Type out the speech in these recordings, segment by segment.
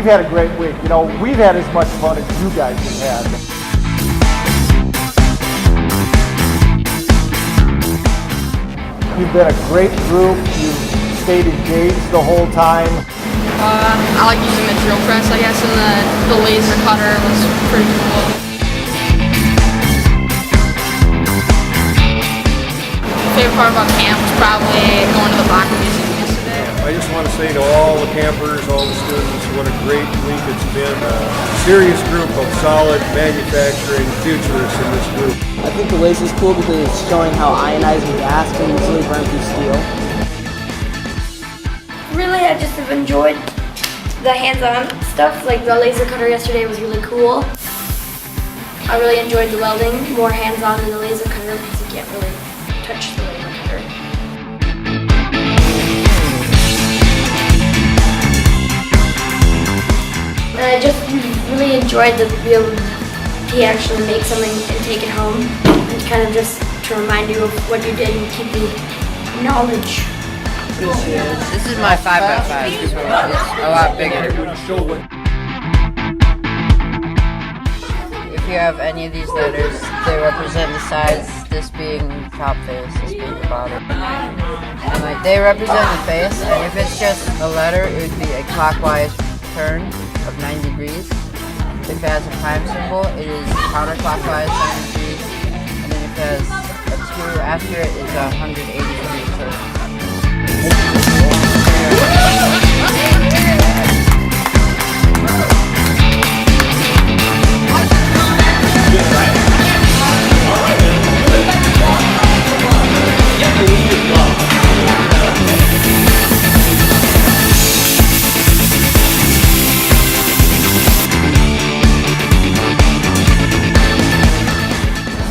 we've had a great week. You know, we've had as much fun as you guys have had. You've been a great group. You've stayed engaged the whole time. I like using the drill press, I guess, and the laser cutter was pretty cool. Favorite part about camp was probably going to the Baka Museum yesterday. I just want to say to all the campers, all the students, what a great week it's been. A serious group of solid manufacturing futurists in this group. I think the laser is cool because it's showing how ionizing gas can easily burn through steel. Really, I just have enjoyed the hands-on stuff. Like the laser cutter yesterday was really cool. I really enjoyed the welding, more hands-on than the laser cutter because you can't really touch the laser cutter. And I just really enjoyed the ability to actually make something and take it home, and kind of just to remind you of what you did and keep the knowledge. This is my 5x5, so it's a lot bigger. If you have any of these letters, they represent the sides, this being top face, this being the bottom. And like, they represent the face, and if it's just a letter, it would be a clockwise turn of 90 degrees. If it has a prime symbol, it is counterclockwise 90 degrees. And then if it has a 2 after it, it's a 180 degree turn.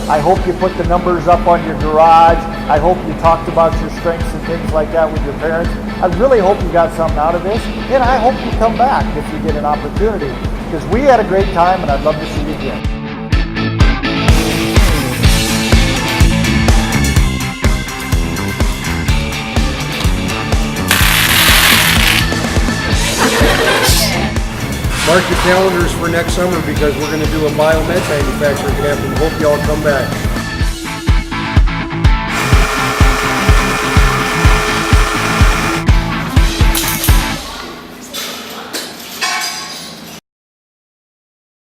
I hope you put the numbers up on your garage. I hope you talked about your strengths and things like that with your parents. I really hope you got something out of this, and I hope you come back if you get an opportunity, because we had a great time and I'd love to see you again. Mark your calendars for next summer because we're going to do a biomed manufacturing camp and hope you all come back.